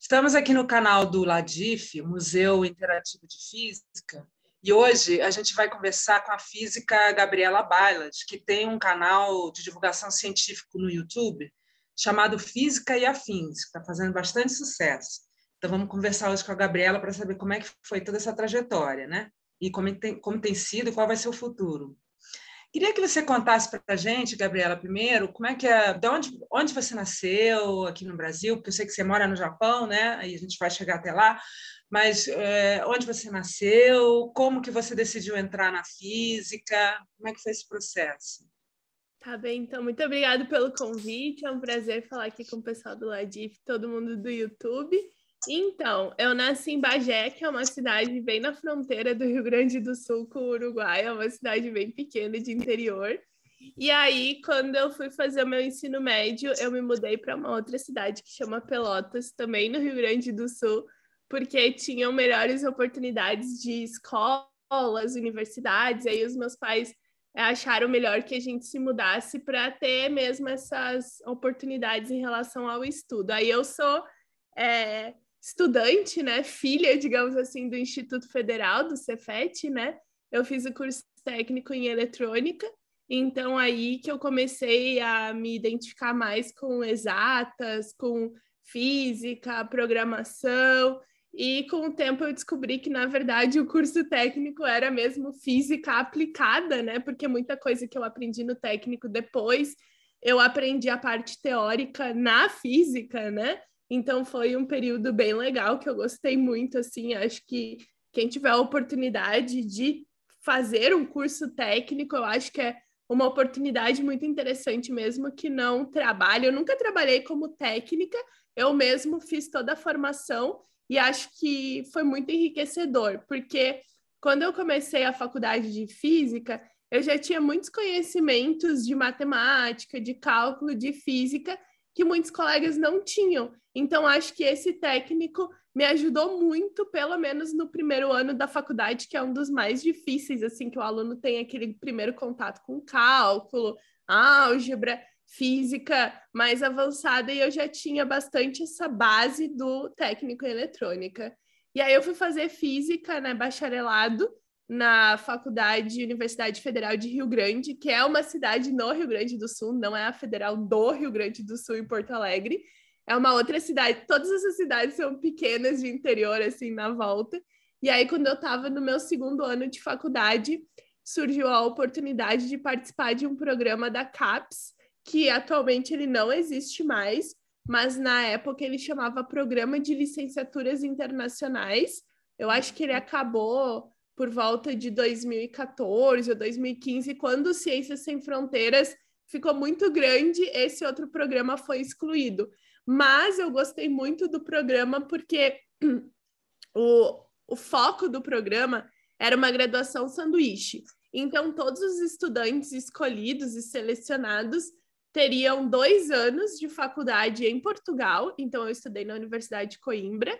Estamos aqui no canal do LADIF, Museu Interativo de Física, e hoje a gente vai conversar com a física Gabriela Bailas, que tem um canal de divulgação científica no YouTube chamado Física e Afins, que está fazendo bastante sucesso. Então vamos conversar hoje com a Gabriela para saber como é que foi toda essa trajetória, né? E como tem sido e qual vai ser o futuro. Queria que você contasse para a gente, Gabriela, primeiro, como é que é, de onde você nasceu aqui no Brasil, porque eu sei que você mora no Japão, né? Aí a gente vai chegar até lá, mas onde você nasceu, como que você decidiu entrar na física, como é que foi esse processo? Tá bem, então, muito obrigada pelo convite, é um prazer falar aqui com o pessoal do LADIF, todo mundo do YouTube. Então, eu nasci em Bagé, que é uma cidade bem na fronteira do Rio Grande do Sul com o Uruguai, é uma cidade bem pequena de interior. E aí, quando eu fui fazer o meu ensino médio, eu me mudei para uma outra cidade que chama Pelotas, também no Rio Grande do Sul, porque tinham melhores oportunidades de escolas, universidades, e aí os meus pais acharam melhor que a gente se mudasse para ter mesmo essas oportunidades em relação ao estudo. Aí eu sou estudante, né, filha, digamos assim, do Instituto Federal, do Cefet, né? Eu fiz o curso técnico em eletrônica, então aí que eu comecei a me identificar mais com exatas, com física, programação, e com o tempo eu descobri que, na verdade, o curso técnico era mesmo física aplicada, né? Porque muita coisa que eu aprendi no técnico depois, eu aprendi a parte teórica na física, né? Então foi um período bem legal que eu gostei muito, assim, acho que quem tiver a oportunidade de fazer um curso técnico, eu acho que é uma oportunidade muito interessante mesmo que não trabalhe. Eu nunca trabalhei como técnica, eu mesmo fiz toda a formação e acho que foi muito enriquecedor, porque quando eu comecei a faculdade de física, eu já tinha muitos conhecimentos de matemática, de cálculo, de física, que muitos colegas não tinham. Então, acho que esse técnico me ajudou muito, pelo menos no primeiro ano da faculdade, que é um dos mais difíceis, assim, que o aluno tem aquele primeiro contato com cálculo, álgebra, física mais avançada, e eu já tinha bastante essa base do técnico em eletrônica. E aí eu fui fazer física, né, bacharelado, na Universidade Federal de Rio Grande, que é uma cidade no Rio Grande do Sul, não é a Federal do Rio Grande do Sul, em Porto Alegre, é uma outra cidade. Todas essas cidades são pequenas de interior, assim, na volta. E aí, quando eu estava no meu segundo ano de faculdade, surgiu a oportunidade de participar de um programa da CAPES, que atualmente ele não existe mais, mas na época ele chamava Programa de Licenciaturas Internacionais. Eu acho que ele acabou por volta de 2014 ou 2015, quando Ciências Sem Fronteiras ficou muito grande, esse outro programa foi excluído. Mas eu gostei muito do programa porque o foco do programa era uma graduação sanduíche. Então, todos os estudantes escolhidos e selecionados teriam 2 anos de faculdade em Portugal, então eu estudei na Universidade de Coimbra,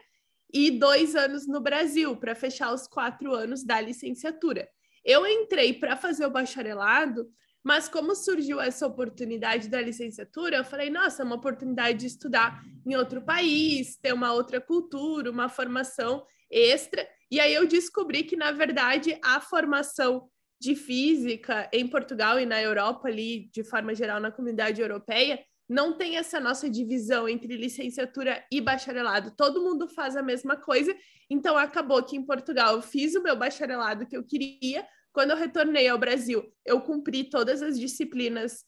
e 2 anos no Brasil, para fechar os 4 anos da licenciatura. Eu entrei para fazer o bacharelado, mas como surgiu essa oportunidade da licenciatura, eu falei, nossa, é uma oportunidade de estudar em outro país, ter uma outra cultura, uma formação extra. E aí eu descobri que, na verdade, a formação de física em Portugal e na Europa, ali, de forma geral, na comunidade europeia, não tem essa nossa divisão entre licenciatura e bacharelado. Todo mundo faz a mesma coisa. Então, acabou que em Portugal eu fiz o meu bacharelado que eu queria. Quando eu retornei ao Brasil, eu cumpri todas as disciplinas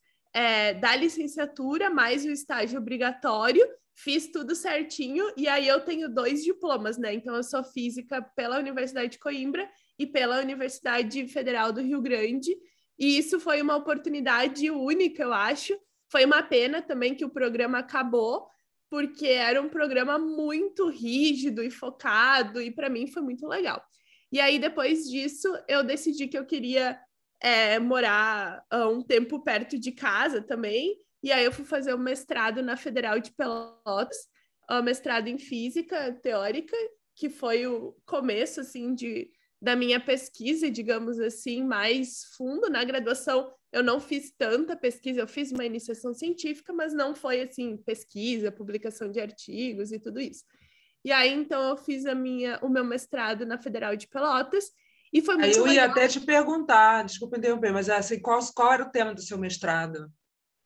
da licenciatura, mais o estágio obrigatório, fiz tudo certinho, e aí eu tenho 2 diplomas, né? Então, eu sou física pela Universidade de Coimbra e pela Universidade Federal do Rio Grande, e isso foi uma oportunidade única, eu acho. Foi uma pena também que o programa acabou, porque era um programa muito rígido e focado, e para mim foi muito legal. E aí, depois disso, eu decidi que eu queria morar um tempo perto de casa também. E aí eu fui fazer um mestrado na Federal de Pelotas, mestrado em física teórica, que foi o começo, assim, da minha pesquisa, digamos assim, mais fundo. Na graduação eu não fiz tanta pesquisa, eu fiz uma iniciação científica, mas não foi, assim, pesquisa, publicação de artigos e tudo isso. E aí, então, eu fiz o meu mestrado na Federal de Pelotas e foi muito Eu ia legal. até te perguntar, desculpa interromper, mas assim, qual era o tema do seu mestrado?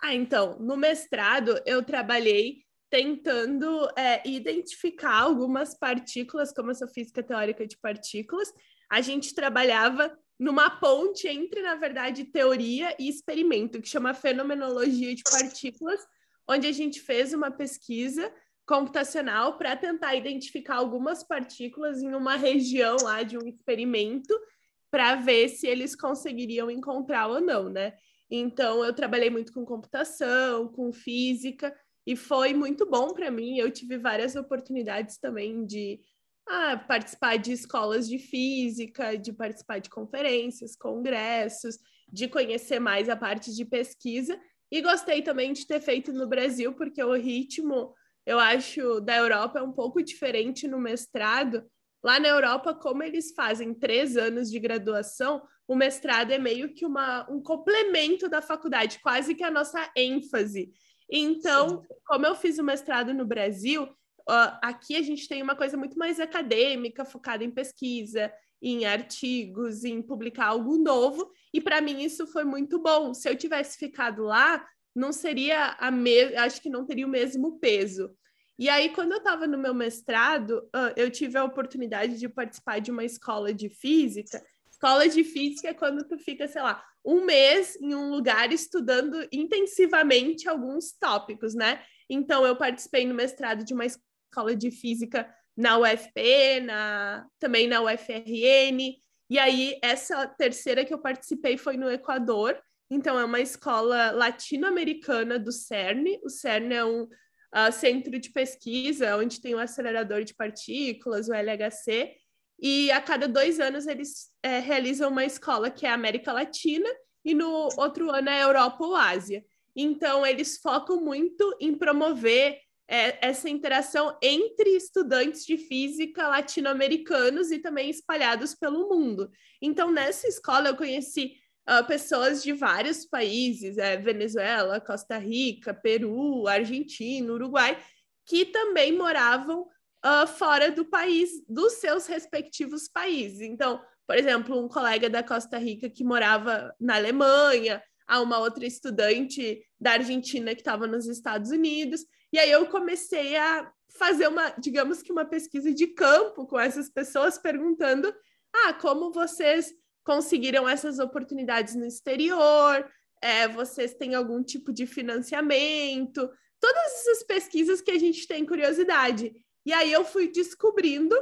Então, no mestrado, eu trabalhei tentando identificar algumas partículas, como eu sou física teórica de partículas, a gente trabalhava numa ponte entre, na verdade, teoria e experimento, que chama fenomenologia de partículas, onde a gente fez uma pesquisa computacional para tentar identificar algumas partículas em uma região lá de um experimento, para ver se eles conseguiriam encontrar ou não, né? Então, eu trabalhei muito com computação, com física, e foi muito bom para mim. Eu tive várias oportunidades também de participar de escolas de física, de participar de conferências, congressos, de conhecer mais a parte de pesquisa. E gostei também de ter feito no Brasil, porque o ritmo, eu acho, da Europa é um pouco diferente no mestrado. Lá na Europa, como eles fazem 3 anos de graduação, o mestrado é meio que um complemento da faculdade, quase que a nossa ênfase. Então, como eu fiz o mestrado no Brasil, aqui a gente tem uma coisa muito mais acadêmica, focada em pesquisa, em artigos, em publicar algo novo, e para mim isso foi muito bom. Se eu tivesse ficado lá, não seria acho que não teria o mesmo peso. E aí, quando eu estava no meu mestrado, eu tive a oportunidade de participar de uma escola de física. Escola de física é quando tu fica, sei lá, 1 mês em um lugar estudando intensivamente alguns tópicos, né? Então, eu participei no mestrado de uma escola de física na UFP, também na UFRN. E aí, essa terceira que eu participei foi no Equador. Então, é uma escola latino-americana do CERN. O CERN é um centro de pesquisa, onde tem o acelerador de partículas, o LHC, e a cada 2 anos eles realizam uma escola que é a América Latina, e no outro ano é a Europa ou Ásia. Então, eles focam muito em promover essa interação entre estudantes de física latino-americanos e também espalhados pelo mundo. Então, nessa escola eu conheci pessoas de vários países, Venezuela, Costa Rica, Peru, Argentina, Uruguai, que também moravam fora do país, dos seus respectivos países. Então, por exemplo, um colega da Costa Rica que morava na Alemanha, uma outra estudante da Argentina que estava nos Estados Unidos, e aí eu comecei a fazer digamos que uma pesquisa de campo com essas pessoas, perguntando, como vocês conseguiram essas oportunidades no exterior, vocês têm algum tipo de financiamento, todas essas pesquisas que a gente tem curiosidade. E aí eu fui descobrindo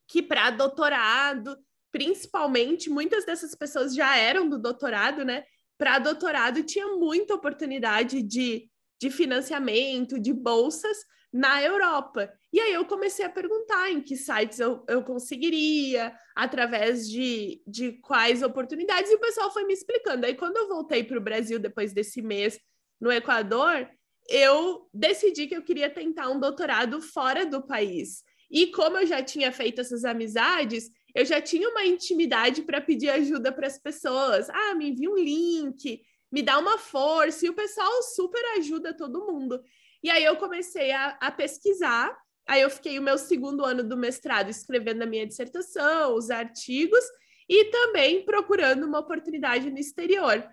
que para doutorado, principalmente, muitas dessas pessoas já eram do doutorado, né? Para doutorado tinha muita oportunidade de financiamento, de bolsas na Europa. E aí eu comecei a perguntar em que sites eu conseguiria, através de quais oportunidades, e o pessoal foi me explicando. Aí quando eu voltei para o Brasil depois desse mês no Equador, eu decidi que eu queria tentar um doutorado fora do país. E como eu já tinha feito essas amizades, eu já tinha uma intimidade para pedir ajuda para as pessoas. Me envia um link, me dá uma força, e o pessoal super ajuda todo mundo. E aí eu comecei a pesquisar, aí eu fiquei o meu 2º ano do mestrado escrevendo a minha dissertação, os artigos, e também procurando uma oportunidade no exterior.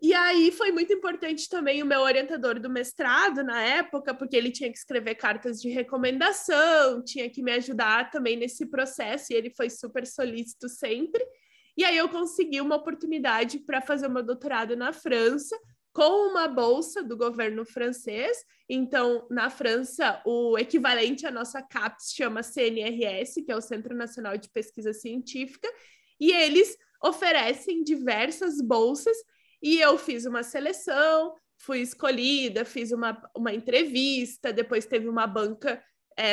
E aí foi muito importante também o meu orientador do mestrado na época, porque ele tinha que escrever cartas de recomendação, tinha que me ajudar também nesse processo, e ele foi super solícito sempre. E aí eu consegui uma oportunidade para fazer o meu doutorado na França, com uma bolsa do governo francês. Então, na França, o equivalente à nossa CAPES chama CNRS, que é o Centro Nacional de Pesquisa Científica, e eles oferecem diversas bolsas, e eu fiz uma seleção, fui escolhida, fiz uma entrevista, depois teve uma banca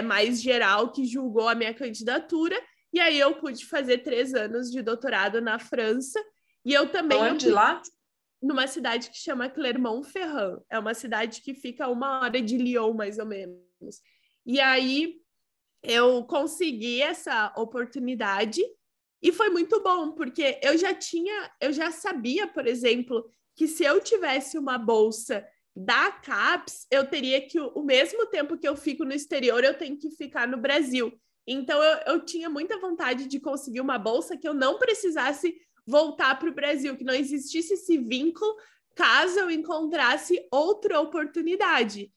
mais geral que julgou a minha candidatura, e aí eu pude fazer 3 anos de doutorado na França, e eu também... Onde lá? Numa cidade que chama Clermont-Ferrand. É uma cidade que fica a 1 hora de Lyon, mais ou menos. E aí eu consegui essa oportunidade e foi muito bom, porque eu já sabia, por exemplo, que se eu tivesse uma bolsa da CAPES, eu teria que, o mesmo tempo que eu fico no exterior, eu tenho que ficar no Brasil. Então, eu tinha muita vontade de conseguir uma bolsa que eu não precisasse voltar para o Brasil, que não existisse esse vínculo caso eu encontrasse outra oportunidade.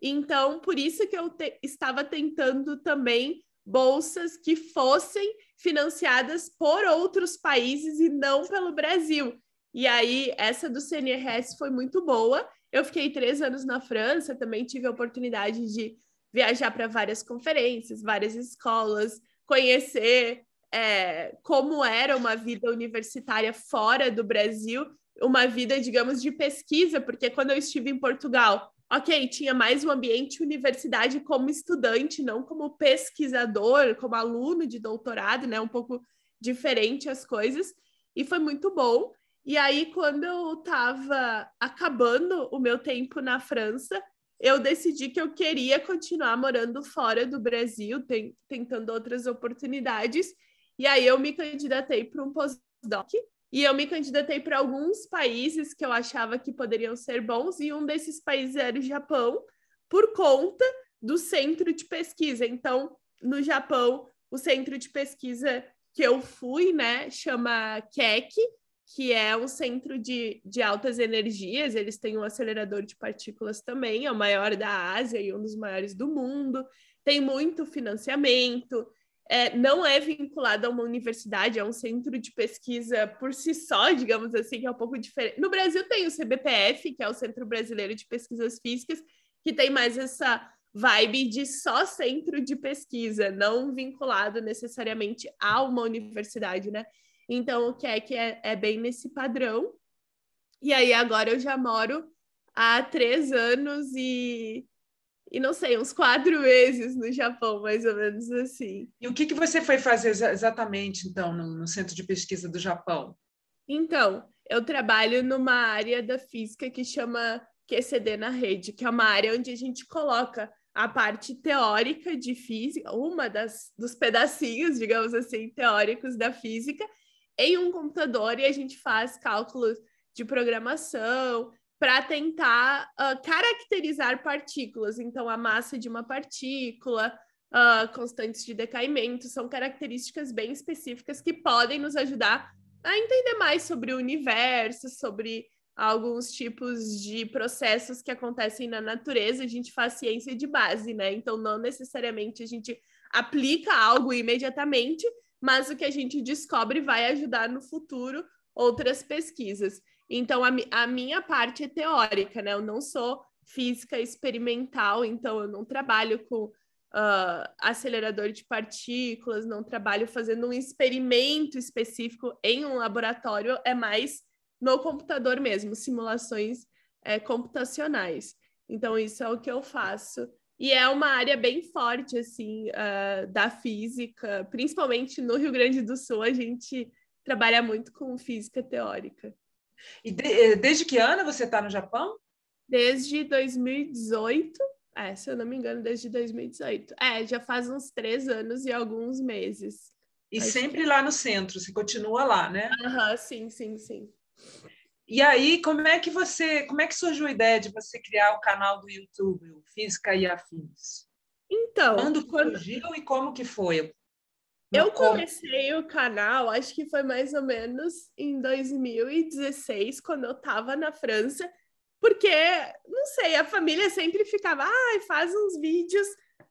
Então, por isso que eu estava tentando também bolsas que fossem financiadas por outros países e não pelo Brasil. E aí, essa do CNRS foi muito boa. Eu fiquei 3 anos na França, também tive a oportunidade de viajar para várias conferências, várias escolas, conhecer como era uma vida universitária fora do Brasil, uma vida, digamos, de pesquisa, porque quando eu estive em Portugal, ok, tinha mais um ambiente universidade como estudante, não como pesquisador, como aluno de doutorado, né? Um pouco diferente as coisas, e foi muito bom. E aí, quando eu estava acabando o meu tempo na França, eu decidi que eu queria continuar morando fora do Brasil, tentando outras oportunidades. E aí eu me candidatei para um postdoc e eu me candidatei para alguns países que eu achava que poderiam ser bons, e um desses países era o Japão, por conta do centro de pesquisa. Então, no Japão, o centro de pesquisa que eu fui, né, chama Keck, que é um centro de altas energias. Eles têm um acelerador de partículas também, é o maior da Ásia e um dos maiores do mundo. Tem muito financiamento, não é vinculado a uma universidade, é um centro de pesquisa por si só, digamos assim, que é um pouco diferente. No Brasil tem o CBPF, que é o Centro Brasileiro de Pesquisas Físicas, que tem mais essa vibe de só centro de pesquisa, não vinculado necessariamente a uma universidade, né? Então, o Keck é bem nesse padrão. E aí, agora eu já moro há 3 anos e não sei, uns 4 meses no Japão, mais ou menos assim. E o que você foi fazer exatamente, então, no Centro de Pesquisa do Japão? Então, eu trabalho numa área da física que chama QCD na rede, que é uma área onde a gente coloca a parte teórica de física, dos pedacinhos, digamos assim, teóricos da física, em um computador, e a gente faz cálculos de programação para tentar caracterizar partículas. Então, a massa de uma partícula, constantes de decaimento, são características bem específicas que podem nos ajudar a entender mais sobre o universo, sobre alguns tipos de processos que acontecem na natureza. A gente faz ciência de base, né? Então, não necessariamente a gente aplica algo imediatamente, mas o que a gente descobre vai ajudar no futuro outras pesquisas. Então, a minha parte é teórica, né? Eu não sou física experimental, então eu não trabalho com acelerador de partículas, não trabalho fazendo um experimento específico em um laboratório, é mais no computador mesmo, simulações computacionais. Então, isso é o que eu faço. E é uma área bem forte, assim, da física, principalmente no Rio Grande do Sul, a gente trabalha muito com física teórica. E desde que ano você está no Japão? Desde 2018, se eu não me engano, desde 2018. Já faz uns 3 anos e alguns meses. E sempre lá no centro, você continua lá, né? Sim, sim, sim. E aí, como é que surgiu a ideia de você criar o canal do YouTube, o Física e Afins? Então, quando surgiu e como que foi? Eu comecei o canal, acho que foi mais ou menos em 2016, quando eu estava na França, porque, não sei, a família sempre ficava, faz uns vídeos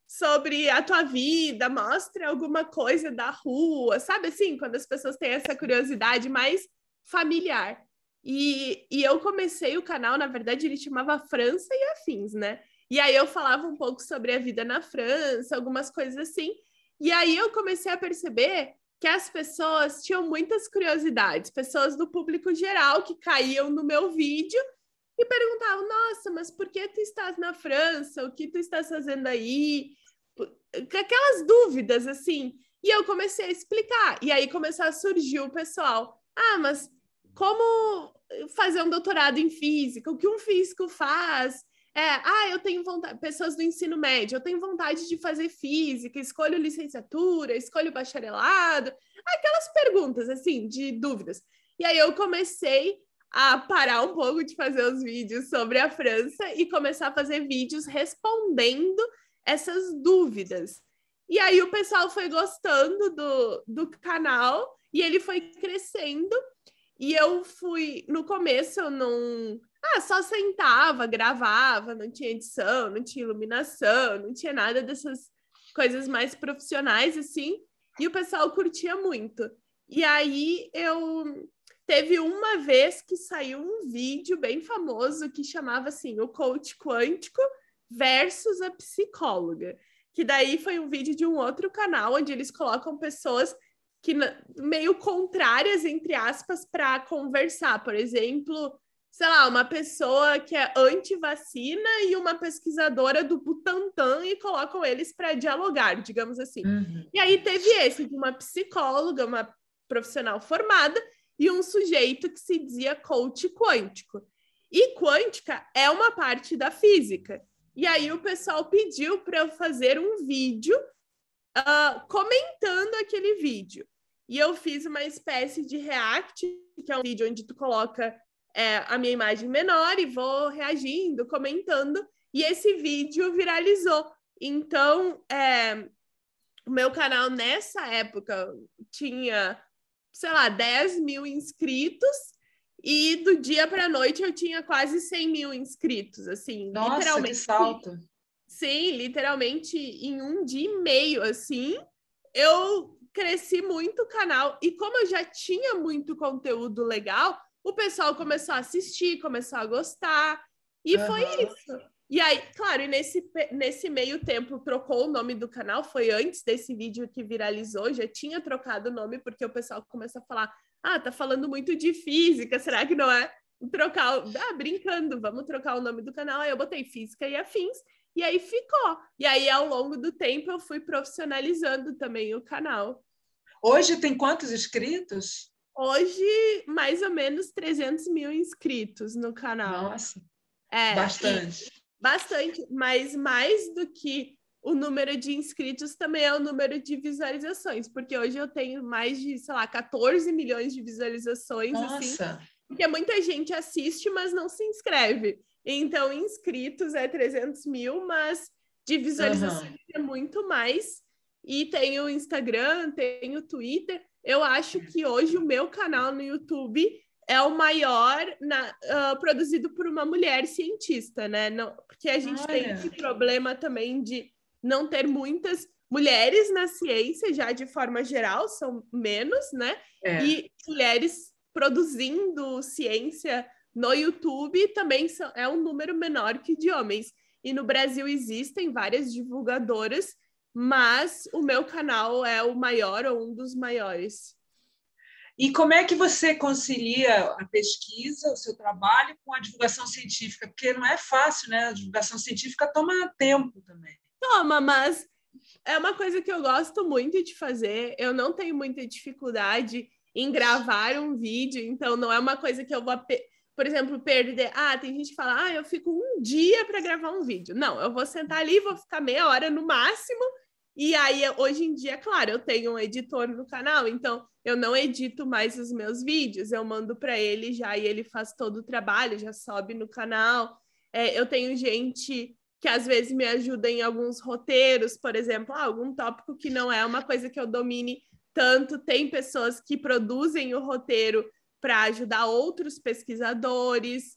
sobre a tua vida, mostra alguma coisa da rua, sabe assim? Quando as pessoas têm essa curiosidade mais familiar. E eu comecei o canal, na verdade, ele chamava França e Afins, né? E aí eu falava um pouco sobre a vida na França, algumas coisas assim. E aí eu comecei a perceber que as pessoas tinham muitas curiosidades, pessoas do público geral que caíam no meu vídeo e perguntavam, nossa, mas por que tu estás na França? O que tu estás fazendo aí? Aquelas dúvidas, assim. E eu comecei a explicar. E aí começou a surgir o pessoal. Mas como fazer um doutorado em física? O que um físico faz? Eu tenho vontade, pessoas do ensino médio, eu tenho vontade de fazer física, escolho licenciatura, escolho bacharelado, aquelas perguntas, assim, de dúvidas. E aí eu comecei a parar um pouco de fazer os vídeos sobre a França e começar a fazer vídeos respondendo essas dúvidas. E aí o pessoal foi gostando do canal e ele foi crescendo. E eu fui, no começo eu não... só sentava, gravava, não tinha edição, não tinha iluminação, não tinha nada dessas coisas mais profissionais, assim. E o pessoal curtia muito. E aí teve uma vez que saiu um vídeo bem famoso que chamava assim, o coach quântico versus a psicóloga. Que daí foi um vídeo de um outro canal, onde eles colocam pessoas que meio contrárias, entre aspas, para conversar. Por exemplo, sei lá, uma pessoa que é anti-vacina e uma pesquisadora do Butantan e colocam eles para dialogar, digamos assim. Uhum. E aí teve esse de uma psicóloga, uma profissional formada, e um sujeito que se dizia coach quântico. E quântica é uma parte da física. E aí o pessoal pediu para eu fazer um vídeo comentando aquele vídeo. E eu fiz uma espécie de react, que é um vídeo onde tu coloca a minha imagem menor e vou reagindo, comentando. E esse vídeo viralizou. Então, o meu canal nessa época tinha, sei lá, 10 mil inscritos, e do dia para a noite eu tinha quase 100 mil inscritos, assim, Nossa, literalmente. que salto! Sim, literalmente em um dia e meio, assim, eu cresci muito o canal, e como eu já tinha muito conteúdo legal, o pessoal começou a assistir, começou a gostar, e foi isso. E aí, claro, e nesse meio tempo trocou o nome do canal, foi antes desse vídeo que viralizou, já tinha trocado o nome, porque o pessoal começou a falar, tá falando muito de física, será que não é trocar, brincando, vamos trocar o nome do canal, aí eu botei Física e Afins, e aí ficou. E aí, ao longo do tempo, eu fui profissionalizando também o canal. Hoje tem quantos inscritos? Hoje, mais ou menos 300 mil inscritos no canal. Nossa, bastante. Bastante, mas mais do que o número de inscritos também é o número de visualizações, porque hoje eu tenho mais de, sei lá, 14 milhões de visualizações. Nossa. Assim, porque muita gente assiste, mas não se inscreve. Então, inscritos é 300 mil, mas de visualizações é muito mais. E tem o Instagram, tem o Twitter. Eu acho que hoje o meu canal no YouTube é o maior produzido por uma mulher cientista, né? Não, porque a gente tem esse problema também de não ter muitas mulheres na ciência, já de forma geral, são menos, né? E mulheres produzindo ciência no YouTube também é um número menor que de homens. E no Brasil existem várias divulgadoras, mas o meu canal é o maior ou um dos maiores. E como é que você concilia a pesquisa, o seu trabalho, com a divulgação científica? Porque não é fácil, né? A divulgação científica toma tempo também. Toma, mas é uma coisa que eu gosto muito de fazer. Eu não tenho muita dificuldade em gravar um vídeo, então não é uma coisa que eu vou, por exemplo, perder. Tem gente que fala, eu fico um dia para gravar um vídeo. Não, eu vou sentar ali, vou ficar meia hora no máximo. E aí, hoje em dia, claro, eu tenho um editor no canal, então eu não edito mais os meus vídeos, eu mando para ele já e ele faz todo o trabalho, já sobe no canal. Eu tenho gente que às vezes me ajuda em alguns roteiros, por exemplo, algum tópico que não é uma coisa que eu domine tanto. Tem pessoas que produzem o roteiro para ajudar outros pesquisadores,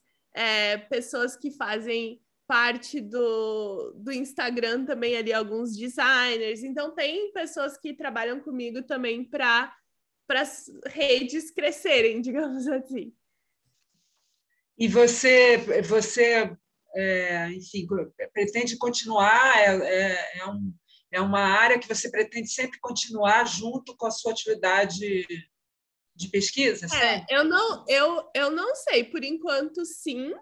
pessoas que fazem parte do Instagram também ali, alguns designers. Então, tem pessoas que trabalham comigo também para as redes crescerem, digamos assim. E você enfim, pretende continuar? É uma área que você pretende sempre continuar junto com a sua atividade de pesquisa? Eu não sei, por enquanto sim,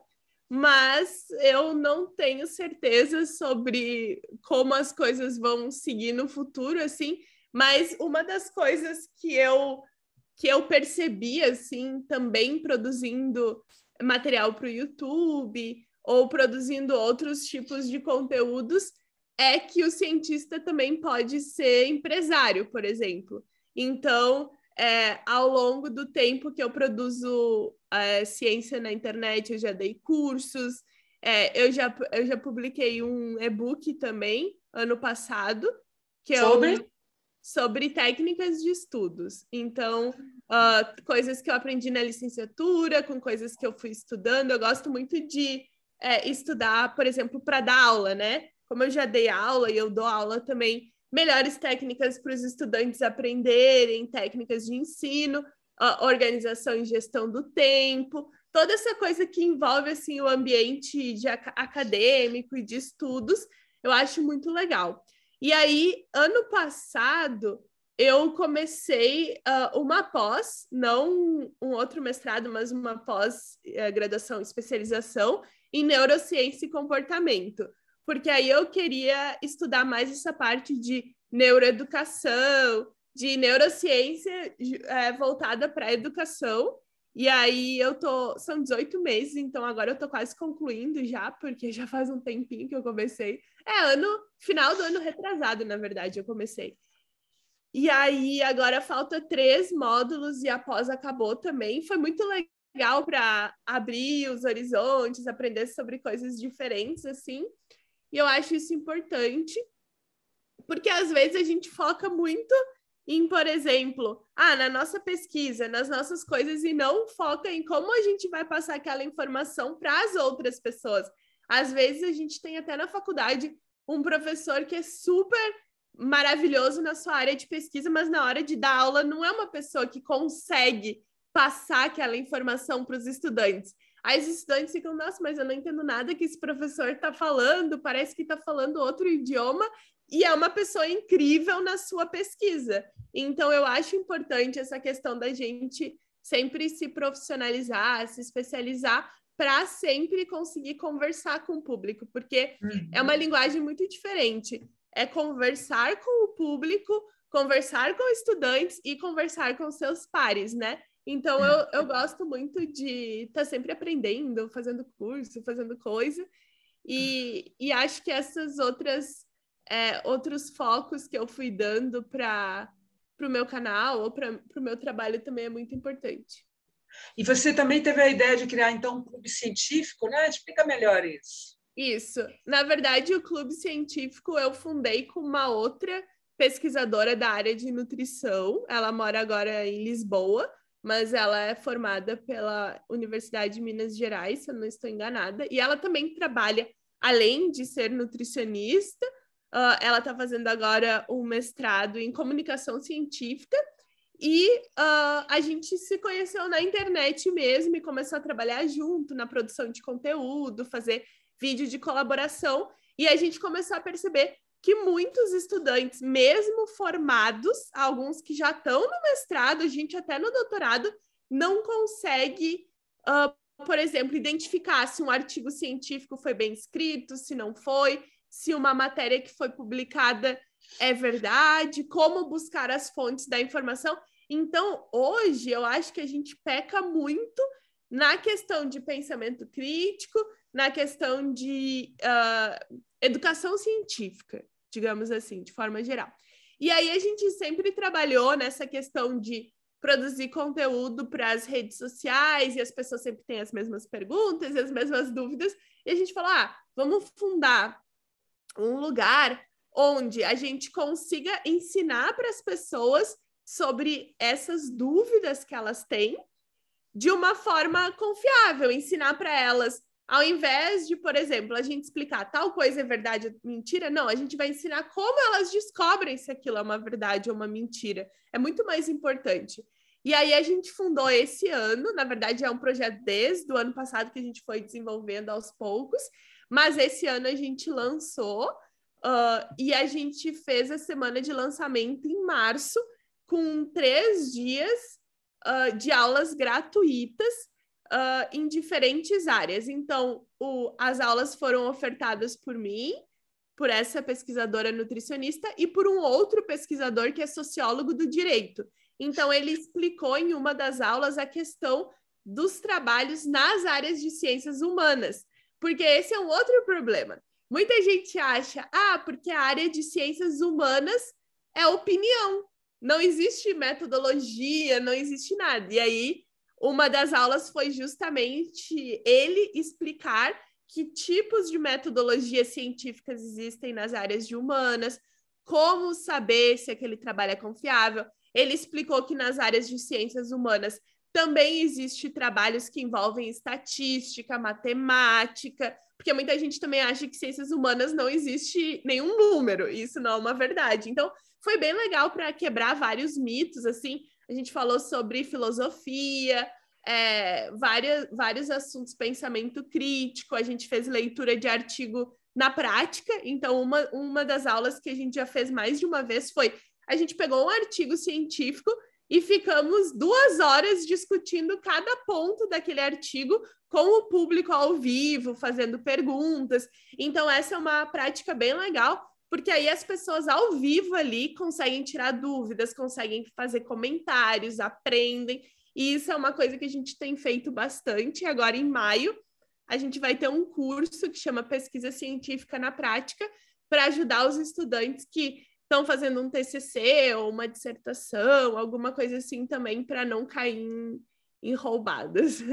mas eu não tenho certeza sobre como as coisas vão seguir no futuro, assim. Mas uma das coisas que eu percebi, assim, também produzindo material para o YouTube ou produzindo outros tipos de conteúdos, é que o cientista também pode ser empresário, por exemplo. Então, ao longo do tempo que eu produzo ciência na internet, eu já dei cursos, eu já publiquei um e-book também, ano passado, que é sobre técnicas de estudos. Então, coisas que eu aprendi na licenciatura, com coisas que eu fui estudando. Eu gosto muito de estudar, por exemplo, para dar aula, né? Como eu já dei aula e eu dou aula também, melhores técnicas para os estudantes aprenderem, técnicas de ensino, organização e gestão do tempo, toda essa coisa que envolve assim, o ambiente acadêmico e de estudos, eu acho muito legal. E aí, ano passado, eu comecei uma pós, não um outro mestrado, mas uma pós-graduação, especialização em neurociência e comportamento, porque aí eu queria estudar mais essa parte de neuroeducação, de neurociência voltada para a educação. E aí são 18 meses, então agora eu tô quase concluindo já, porque já faz um tempinho que eu comecei. Final do ano retrasado, na verdade, eu comecei. E aí agora falta 3 módulos e a pós acabou também. Foi muito legal para abrir os horizontes, aprender sobre coisas diferentes, assim. E eu acho isso importante, porque às vezes a gente foca muito em, por exemplo, na nossa pesquisa, nas nossas coisas, e não foca em como a gente vai passar aquela informação para as outras pessoas. Às vezes a gente tem até na faculdade um professor que é super maravilhoso na sua área de pesquisa, mas na hora de dar aula não é uma pessoa que consegue passar aquela informação para os estudantes. Aí os estudantes ficam, nossa, mas eu não entendo nada que esse professor está falando, parece que está falando outro idioma, e é uma pessoa incrível na sua pesquisa. Então, eu acho importante essa questão da gente sempre se profissionalizar, se especializar, para sempre conseguir conversar com o público, porque é uma linguagem muito diferente. É conversar com o público, conversar com estudantes e conversar com seus pares, né? Então, eu gosto muito de estar sempre aprendendo, fazendo curso, fazendo coisa. E acho que essas outros focos que eu fui dando para o meu canal ou para o meu trabalho também é muito importante. E você também teve a ideia de criar, então, um clube científico, né? Explica melhor isso. Isso. Na verdade, o clube científico eu fundei com uma outra pesquisadora da área de nutrição. Ela mora agora em Lisboa, mas ela é formada pela Universidade de Minas Gerais, se eu não estou enganada. E ela também trabalha, além de ser nutricionista, ela está fazendo agora um mestrado em comunicação científica. E a gente se conheceu na internet mesmo e começou a trabalhar junto na produção de conteúdo, fazer vídeo de colaboração. E a gente começou a perceber que muitos estudantes, mesmo formados, alguns que já estão no mestrado, a gente até no doutorado, não consegue, por exemplo, identificar se um artigo científico foi bem escrito, se não foi, se uma matéria que foi publicada é verdade, como buscar as fontes da informação. Então, hoje, eu acho que a gente peca muito na questão de pensamento crítico, na questão de educação científica, digamos assim, de forma geral. E aí a gente sempre trabalhou nessa questão de produzir conteúdo para as redes sociais, e as pessoas sempre têm as mesmas perguntas e as mesmas dúvidas, e a gente falou, vamos fundar um lugar onde a gente consiga ensinar para as pessoas sobre essas dúvidas que elas têm de uma forma confiável, ensinar para elas, ao invés de, por exemplo, a gente explicar tal coisa é verdade ou mentira, não, a gente vai ensinar como elas descobrem se aquilo é uma verdade ou uma mentira. É muito mais importante. E aí a gente fundou esse ano, na verdade é um projeto desde o ano passado que a gente foi desenvolvendo aos poucos, mas esse ano a gente lançou e a gente fez a semana de lançamento em março, com 3 dias de aulas gratuitas em diferentes áreas. Então, as aulas foram ofertadas por mim, por essa pesquisadora nutricionista e por um outro pesquisador que é sociólogo do direito. Então, ele explicou em uma das aulas a questão dos trabalhos nas áreas de ciências humanas, porque esse é um outro problema. Muita gente acha, porque a área de ciências humanas é opinião, não existe metodologia, não existe nada. E aí, uma das aulas foi justamente ele explicar que tipos de metodologias científicas existem nas áreas de humanas, como saber se aquele trabalho é confiável. Ele explicou que nas áreas de ciências humanas também existe trabalhos que envolvem estatística, matemática, porque muita gente também acha que ciências humanas não existe nenhum número, e isso não é uma verdade. Então, foi bem legal para quebrar vários mitos, assim. A gente falou sobre filosofia, vários assuntos, pensamento crítico, a gente fez leitura de artigo na prática. Então, uma das aulas que a gente já fez mais de uma vez foi, a gente pegou um artigo científico e ficamos 2 horas discutindo cada ponto daquele artigo com o público ao vivo, fazendo perguntas. Então, essa é uma prática bem legal, porque aí as pessoas ao vivo ali conseguem tirar dúvidas, conseguem fazer comentários, aprendem, e isso é uma coisa que a gente tem feito bastante. Agora, em maio, a gente vai ter um curso que chama Pesquisa Científica na Prática, para ajudar os estudantes que estão fazendo um TCC ou uma dissertação, alguma coisa assim também, para não cair em roubadas.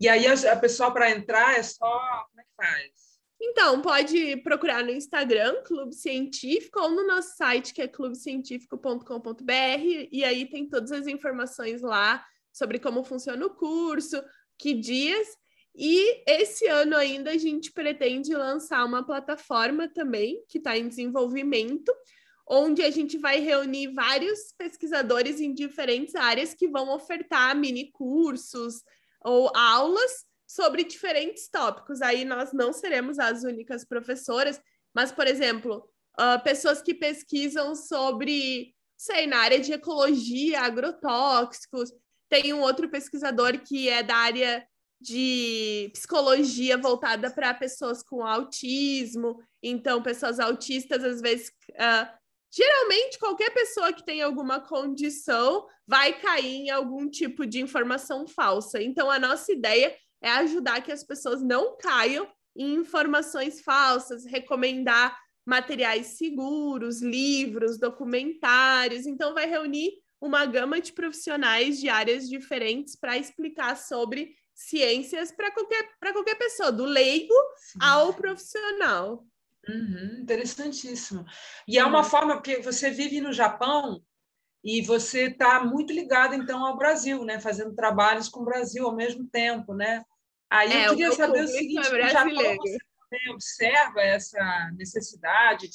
E aí a pessoa, para entrar, é só... Como é que faz? Então, pode procurar no Instagram, Clube Científico, ou no nosso site, que é clubecientifico.com.br, e aí tem todas as informações lá sobre como funciona o curso, que dias. E esse ano ainda a gente pretende lançar uma plataforma também, que está em desenvolvimento, onde a gente vai reunir vários pesquisadores em diferentes áreas que vão ofertar mini cursos ou aulas sobre diferentes tópicos. Aí nós não seremos as únicas professoras, mas, por exemplo, pessoas que pesquisam sobre, sei, na área de ecologia, agrotóxicos. Tem um outro pesquisador que é da área de psicologia voltada para pessoas com autismo. Então, pessoas autistas, às vezes, geralmente, qualquer pessoa que tem alguma condição vai cair em algum tipo de informação falsa. Então, a nossa ideia é ajudar que as pessoas não caiam em informações falsas, recomendar materiais seguros, livros, documentários. Então, vai reunir uma gama de profissionais de áreas diferentes para explicar sobre ciências para qualquer pessoa, do leigo ao profissional. Interessantíssimo. E é uma forma, porque você vive no Japão e você está muito ligado, então, ao Brasil, né? Fazendo trabalhos com o Brasil ao mesmo tempo, né? Aí eu queria saber o seguinte, no Japão você também observa essa necessidade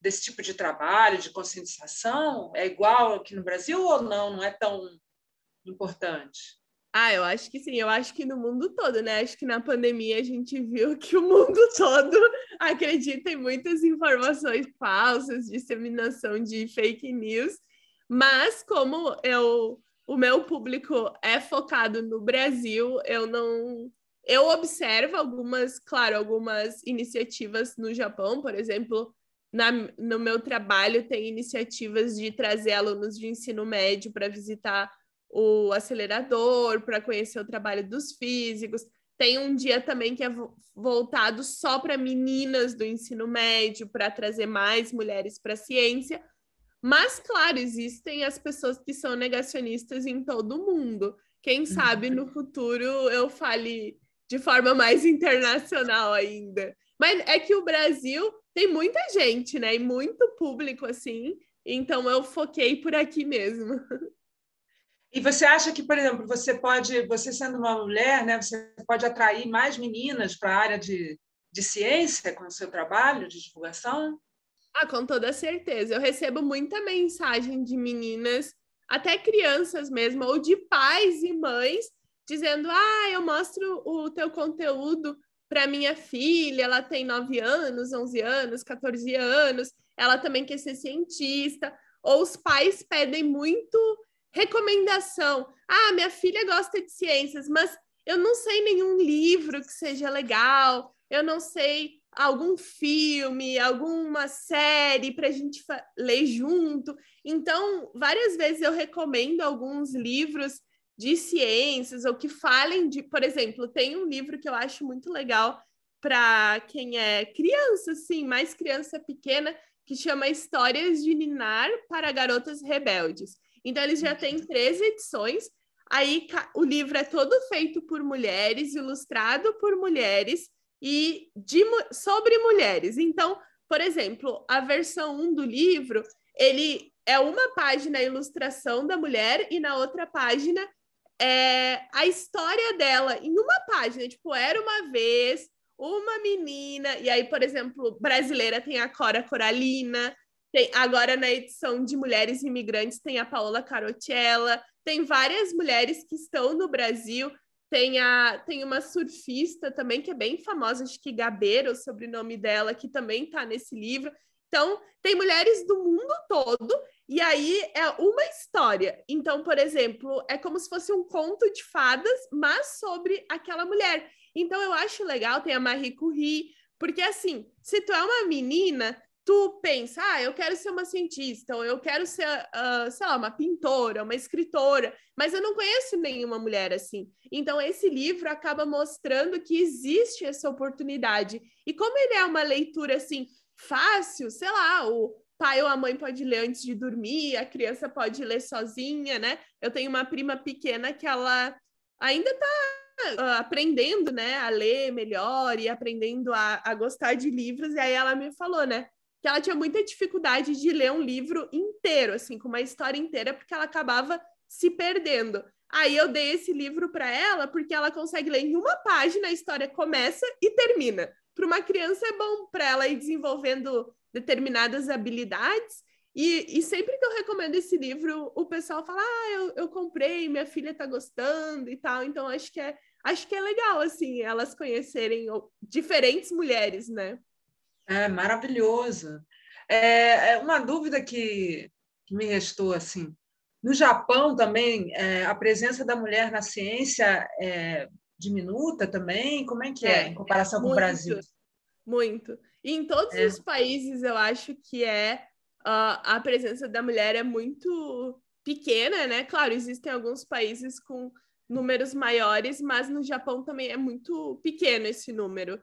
desse tipo de trabalho, de conscientização? É igual aqui no Brasil ou não? Não é tão importante? Eu acho que sim, eu acho que no mundo todo, né? Acho que na pandemia a gente viu que o mundo todo acredita em muitas informações falsas, disseminação de fake news, mas como o meu público é focado no Brasil, eu observo algumas iniciativas no Japão, por exemplo, no meu trabalho tem iniciativas de trazer alunos de ensino médio para visitar o acelerador, para conhecer o trabalho dos físicos. Tem um dia também que é voltado só para meninas do ensino médio, para trazer mais mulheres para a ciência. Mas, claro, existem as pessoas que são negacionistas em todo o mundo. Quem sabe no futuro eu fale de forma mais internacional ainda. Mas é que o Brasil tem muita gente, né? E muito público, assim. Então, eu foquei por aqui mesmo. E você acha que, por exemplo, você sendo uma mulher, né, você pode atrair mais meninas para a área de ciência com o seu trabalho de divulgação? Com toda certeza. Eu recebo muita mensagem de meninas, até crianças mesmo, ou de pais e mães, dizendo: eu mostro o teu conteúdo para minha filha, ela tem 9 anos, 11 anos, 14 anos, ela também quer ser cientista. Ou os pais pedem muito recomendação. Minha filha gosta de ciências, mas eu não sei nenhum livro que seja legal, eu não sei algum filme, alguma série para a gente ler junto. Então, várias vezes eu recomendo alguns livros de ciências ou que falem de, por exemplo, tem um livro que eu acho muito legal para quem é criança, assim, mais criança pequena, que chama Histórias de Ninar para Garotas Rebeldes. Então, eles já têm 13 edições. Aí, o livro é todo feito por mulheres, ilustrado por mulheres e sobre mulheres. Então, por exemplo, a versão 1 do livro, ele é uma página a ilustração da mulher e na outra página é a história dela. Em uma página, tipo, era uma vez uma menina, e aí, por exemplo, brasileira tem a Cora Coralina, tem, agora na edição de Mulheres Imigrantes tem a Paola Carotella, tem várias mulheres que estão no Brasil, tem uma surfista também que é bem famosa, acho que Gabeira, o sobrenome dela, que também está nesse livro. Então, tem mulheres do mundo todo, e aí é uma história. Então, por exemplo, é como se fosse um conto de fadas, mas sobre aquela mulher. Então, eu acho legal, tem a Marie Curie, porque assim, se tu é uma menina, tu pensa, eu quero ser uma cientista, ou eu quero ser, sei lá, uma pintora, uma escritora, mas eu não conheço nenhuma mulher assim. Então, esse livro acaba mostrando que existe essa oportunidade. E como ele é uma leitura, assim, fácil, sei lá, o pai ou a mãe pode ler antes de dormir, a criança pode ler sozinha, né? Eu tenho uma prima pequena que ela ainda está aprendendo, né, a ler melhor e aprendendo a gostar de livros, e aí ela me falou, né, que ela tinha muita dificuldade de ler um livro inteiro, assim, com uma história inteira, porque ela acabava se perdendo. Aí eu dei esse livro para ela, porque ela consegue ler em uma página, a história começa e termina. Para uma criança é bom para ela ir desenvolvendo determinadas habilidades, e sempre que eu recomendo esse livro, o pessoal fala, eu comprei, minha filha está gostando e tal, então acho que é legal, assim, elas conhecerem diferentes mulheres, né? É maravilhoso. Uma dúvida que me restou, assim, no Japão também, a presença da mulher na ciência é diminuta também? Como é que é, em comparação com o Brasil? Muito. E em todos os países, eu acho que a presença da mulher é muito pequena, né? Claro, existem alguns países com números maiores, mas no Japão também é muito pequeno esse número.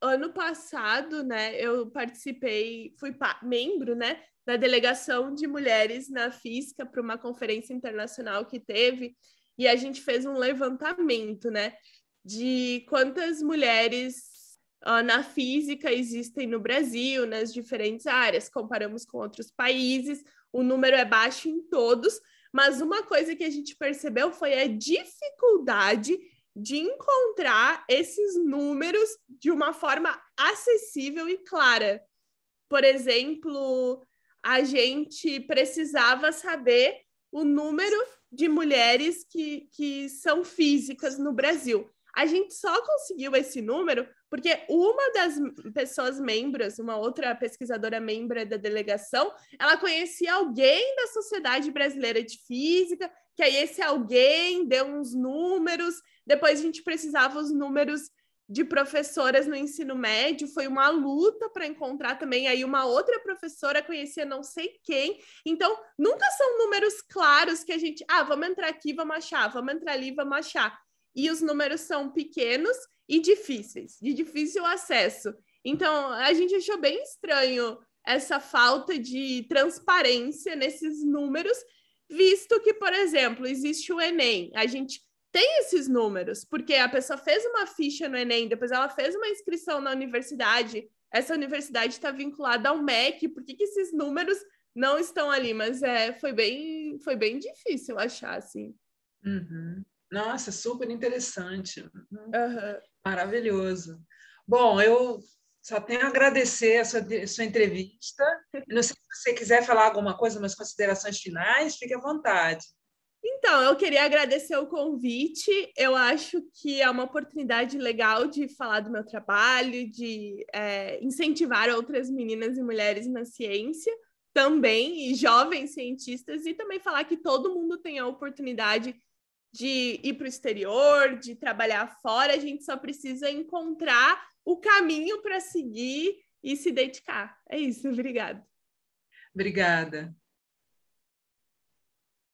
Ano passado, né, eu participei, fui membro, né, da delegação de mulheres na física para uma conferência internacional que teve, e a gente fez um levantamento, né, de quantas mulheres na física existem no Brasil, nas diferentes áreas, comparamos com outros países, o número é baixo em todos, mas uma coisa que a gente percebeu foi a dificuldade de encontrar esses números de uma forma acessível e clara. Por exemplo, a gente precisava saber o número de mulheres que são físicas no Brasil. A gente só conseguiu esse número porque uma das pessoas membros, uma outra pesquisadora membro da delegação, ela conhecia alguém da Sociedade Brasileira de Física, que aí esse alguém deu uns números, depois a gente precisava os números de professoras no ensino médio, foi uma luta para encontrar também, aí uma outra professora conhecia não sei quem, então nunca são números claros que a gente, vamos entrar aqui, vamos achar, vamos entrar ali, vamos achar. E os números são pequenos e difíceis, de difícil acesso. Então, a gente achou bem estranho essa falta de transparência nesses números, visto que, por exemplo, existe o Enem. A gente tem esses números, porque a pessoa fez uma ficha no Enem, depois ela fez uma inscrição na universidade, essa universidade está vinculada ao MEC, por que esses números não estão ali? Mas foi bem difícil achar, assim. Uhum. Nossa, super interessante. Uhum. Maravilhoso. Bom, eu só tenho a agradecer a sua entrevista. Não sei se você quiser falar alguma coisa, umas considerações finais, fique à vontade. Então, eu queria agradecer o convite. Eu acho que é uma oportunidade legal de falar do meu trabalho, de incentivar outras meninas e mulheres na ciência também, e jovens cientistas, e também falar que todo mundo tem a oportunidade de ir para o exterior, de trabalhar fora, a gente só precisa encontrar o caminho para seguir e se dedicar. É isso, obrigada. Obrigada.